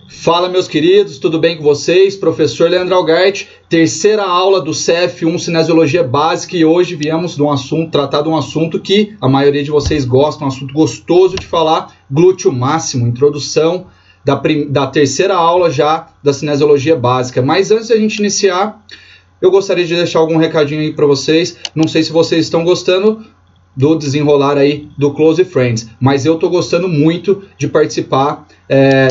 Fala, meus queridos, tudo bem com vocês? Professor Leandro Algarte, terceira aula do CF1 Cinesiologia Básica, e hoje viemos tratar de um assunto que a maioria de vocês gosta, um assunto gostoso de falar, glúteo máximo, introdução da terceira aula já da Cinesiologia Básica. Mas antes de a gente iniciar, eu gostaria de deixar algum recadinho aí para vocês. Não sei se vocês estão gostando do desenrolar aí do Close Friends, mas eu estou gostando muito de participar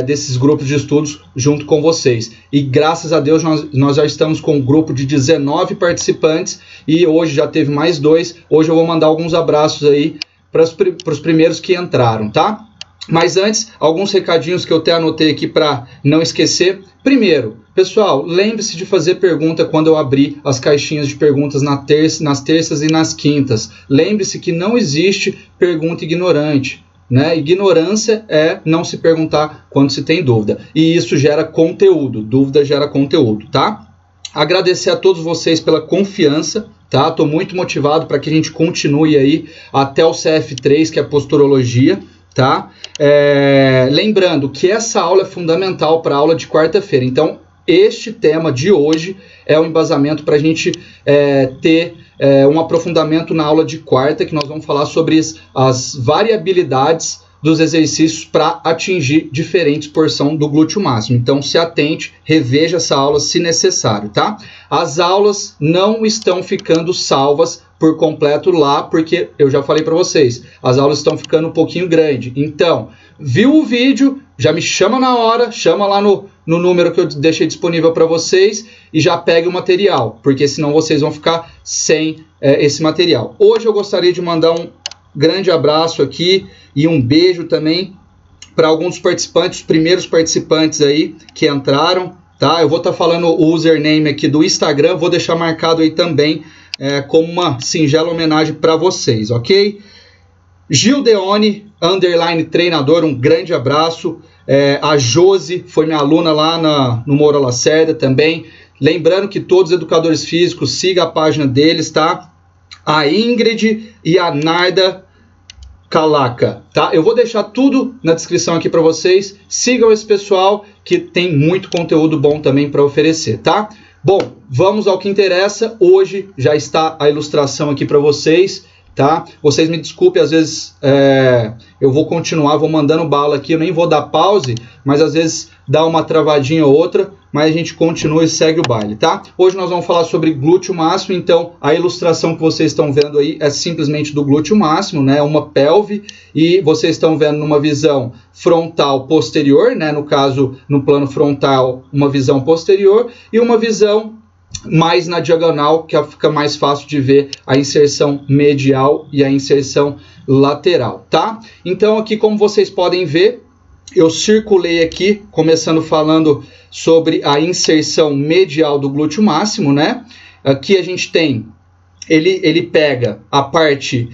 desses grupos de estudos junto com vocês. E graças a Deus nós já estamos com um grupo de 19 participantes e hoje já teve mais 2. Hoje eu vou mandar alguns abraços aí para os primeiros que entraram, tá? Mas antes, alguns recadinhos que eu até anotei aqui para não esquecer. Primeiro, pessoal, lembre-se de fazer pergunta quando eu abrir as caixinhas de perguntas nas terças e nas quintas. Lembre-se que não existe pergunta ignorante, né? Ignorância é não se perguntar quando se tem dúvida. E isso gera conteúdo, dúvida gera conteúdo, tá? Agradecer a todos vocês pela confiança, tá? Estou muito motivado para que a gente continue aí até o CF3, que é a posturologia, tá? Lembrando que essa aula é fundamental para a aula de quarta-feira. Então, este tema de hoje é o embasamento para a gente ter um aprofundamento na aula de quarta, que nós vamos falar sobre as variabilidades dos exercícios para atingir diferentes porções do glúteo máximo. Então, se atente, reveja essa aula se necessário, tá? As aulas não estão ficando salvas por completo lá, porque eu já falei para vocês, as aulas estão ficando um pouquinho grande. Então, viu o vídeo, já me chama na hora, chama lá no número que eu deixei disponível para vocês e já pegue o material, porque senão vocês vão ficar sem esse material. Hoje eu gostaria de mandar um grande abraço aqui e um beijo também para alguns participantes, os primeiros participantes aí que entraram, tá? Eu vou estar falando o username aqui do Instagram, vou deixar marcado aí também como uma singela homenagem para vocês, ok? Gildeone, _ treinador, um grande abraço. A Josi foi minha aluna lá no Moura Lacerda também. Lembrando que todos os educadores físicos, siga a página deles, tá? A Ingrid e a Narda Calaca, tá? Eu vou deixar tudo na descrição aqui para vocês. Sigam esse pessoal que tem muito conteúdo bom também para oferecer, tá? Bom, vamos ao que interessa. Hoje já está a ilustração aqui para vocês, tá? Vocês me desculpem, às vezes eu vou continuar, vou mandando bala aqui, eu nem vou dar pause, mas às vezes dá uma travadinha ou outra, mas a gente continua e segue o baile, tá? Hoje nós vamos falar sobre glúteo máximo, então a ilustração que vocês estão vendo aí é simplesmente do glúteo máximo, né? Uma pelve, e vocês estão vendo numa visão frontal posterior, né? No caso, no plano frontal, uma visão posterior, e uma visão mais na diagonal, que fica mais fácil de ver a inserção medial e a inserção lateral, tá? Então aqui, como vocês podem ver, eu circulei aqui, começando falando sobre a inserção medial do glúteo máximo, né? Aqui a gente tem, ele pega a parte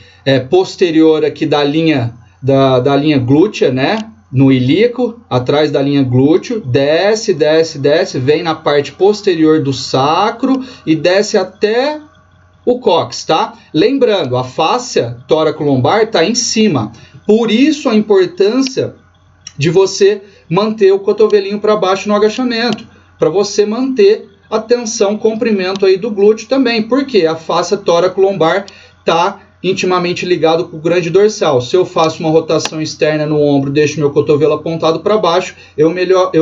posterior aqui da linha glútea, né? No ilíaco, atrás da linha glúteo, desce, desce, desce, vem na parte posterior do sacro e desce até o cóccix, tá? Lembrando, a fáscia tóraco-lombar está em cima, por isso a importância de você manter o cotovelinho para baixo no agachamento, para você manter a tensão, comprimento aí do glúteo também, porque a fáscia tóraco-lombar está intimamente ligado com o grande dorsal. Se eu faço uma rotação externa no ombro, deixo meu cotovelo apontado para baixo, eu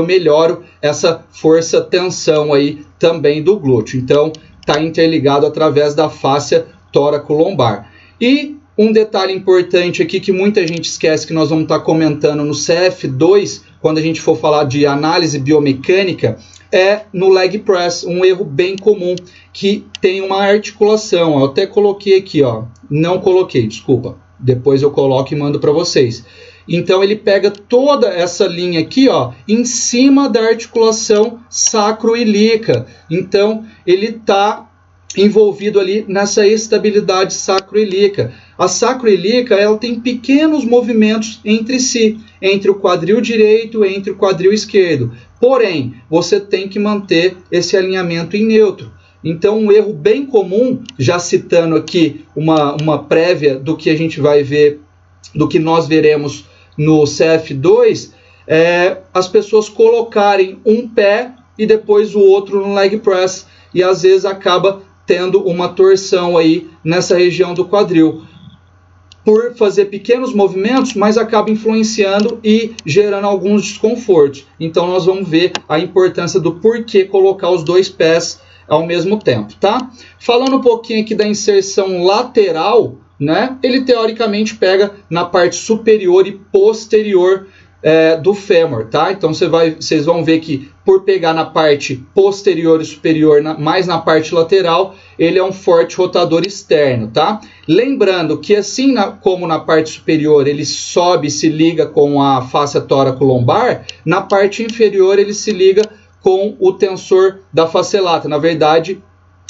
melhoro essa força, tensão aí também do glúteo. Então, está interligado através da fáscia tóraco-lombar. E um detalhe importante aqui que muita gente esquece, que nós vamos estar comentando no CF2, quando a gente for falar de análise biomecânica, é no leg press, um erro bem comum, que tem uma articulação. Eu até coloquei aqui, ó, não coloquei, desculpa, depois eu coloco e mando para vocês. Então ele pega toda essa linha aqui, ó, em cima da articulação sacroilíaca. Então ele está envolvido ali nessa estabilidade sacroilíaca. A sacroilíaca, ela tem pequenos movimentos entre si, entre o quadril direito e entre o quadril esquerdo. Porém, você tem que manter esse alinhamento em neutro. Então, um erro bem comum, já citando aqui uma prévia do que a gente vai ver, do que nós veremos no CF2, as pessoas colocarem um pé e depois o outro no leg press, e às vezes acaba tendo uma torção aí nessa região do quadril, por fazer pequenos movimentos, mas acaba influenciando e gerando alguns desconfortos. Então nós vamos ver a importância do porquê colocar os dois pés ao mesmo tempo, tá? Falando um pouquinho aqui da inserção lateral, né? Ele teoricamente pega na parte superior e posterior do fêmur, tá? Então vocês vão ver que por pegar na parte posterior e superior, mais na parte lateral, ele é um forte rotador externo, tá? Lembrando que assim como na parte superior ele sobe e se liga com a fáscia tóraco-lombar, na parte inferior ele se liga com o tensor da face lata. Na verdade,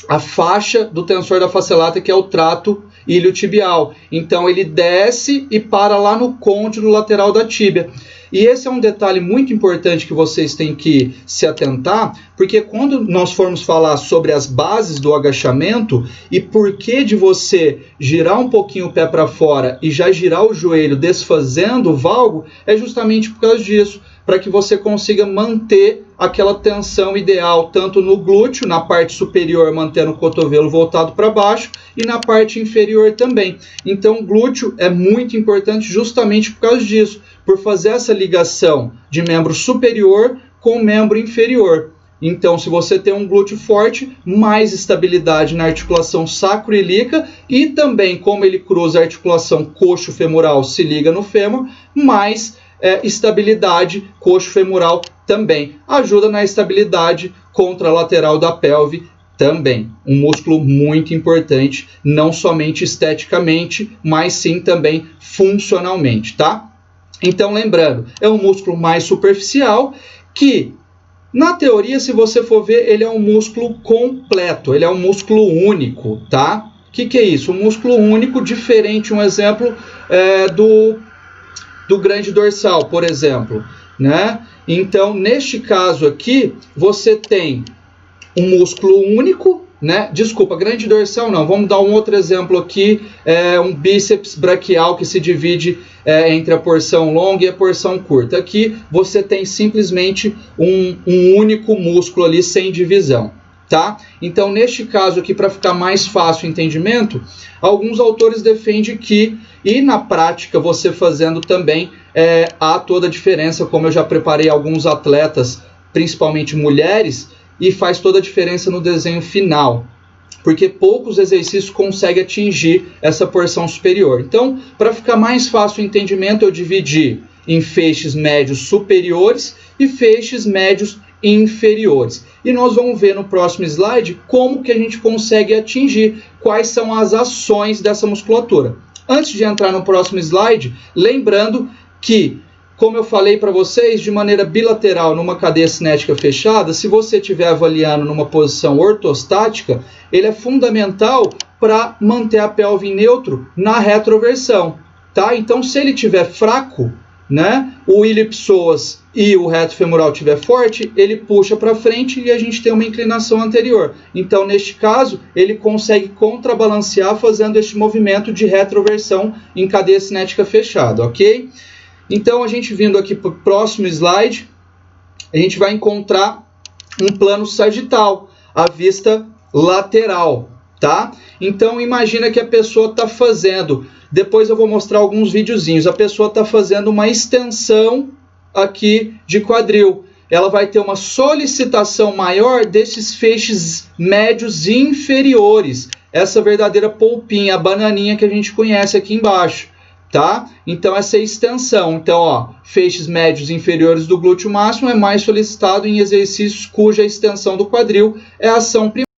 a faixa do tensor da face lata, que é o trato iliotibial. Então ele desce e para lá no côndilo lateral da tíbia. E esse é um detalhe muito importante que vocês têm que se atentar, porque quando nós formos falar sobre as bases do agachamento e por que de você girar um pouquinho o pé para fora e já girar o joelho desfazendo o valgo, é justamente por causa disso, para que você consiga manter aquela tensão ideal, tanto no glúteo, na parte superior, mantendo o cotovelo voltado para baixo, e na parte inferior também. Então, o glúteo é muito importante justamente por causa disso, por fazer essa ligação de membro superior com membro inferior. Então, se você tem um glúteo forte, mais estabilidade na articulação sacroiliaca e também, como ele cruza a articulação coxo-femoral, se liga no fêmur, mais estabilidade coxo-femoral também. Ajuda na estabilidade contralateral da pelve também. Um músculo muito importante, não somente esteticamente, mas sim também funcionalmente, tá? Então, lembrando, é um músculo mais superficial que, na teoria, se você for ver, ele é um músculo completo, ele é um músculo único, tá? O que é isso? Um músculo único, diferente, um exemplo do grande dorsal, por exemplo, né? Então, neste caso aqui, você tem um músculo único, né? Desculpa, grande dorsal não, vamos dar um outro exemplo aqui, um bíceps braquial que se divide entre a porção longa e a porção curta. Aqui você tem simplesmente um único músculo ali sem divisão, tá? Então, neste caso aqui, para ficar mais fácil o entendimento, alguns autores defendem que, e na prática você fazendo também, há toda a diferença, como eu já preparei alguns atletas, principalmente mulheres, e faz toda a diferença no desenho final, porque poucos exercícios conseguem atingir essa porção superior. Então, para ficar mais fácil o entendimento, eu dividi em feixes médios superiores e feixes médios inferiores. E nós vamos ver no próximo slide como que a gente consegue atingir, quais são as ações dessa musculatura. Antes de entrar no próximo slide, lembrando que, como eu falei para vocês, de maneira bilateral, numa cadeia cinética fechada, se você estiver avaliando numa posição ortostática, ele é fundamental para manter a pelve em neutro na retroversão, tá? Então, se ele estiver fraco, né, o ilio-psoas e o reto femoral estiver forte, ele puxa para frente e a gente tem uma inclinação anterior. Então, neste caso, ele consegue contrabalancear fazendo este movimento de retroversão em cadeia cinética fechada, ok? Então, a gente vindo aqui para o próximo slide, a gente vai encontrar um plano sagital, a vista lateral, tá? Então, imagina que a pessoa está fazendo, depois eu vou mostrar alguns videozinhos, a pessoa está fazendo uma extensão aqui de quadril. Ela vai ter uma solicitação maior desses feixes médios inferiores, essa verdadeira polpinha, a bananinha que a gente conhece aqui embaixo. Tá? Então, essa é a extensão. Então, ó, feixes médios inferiores do glúteo máximo é mais solicitado em exercícios cuja extensão do quadril é a ação primária.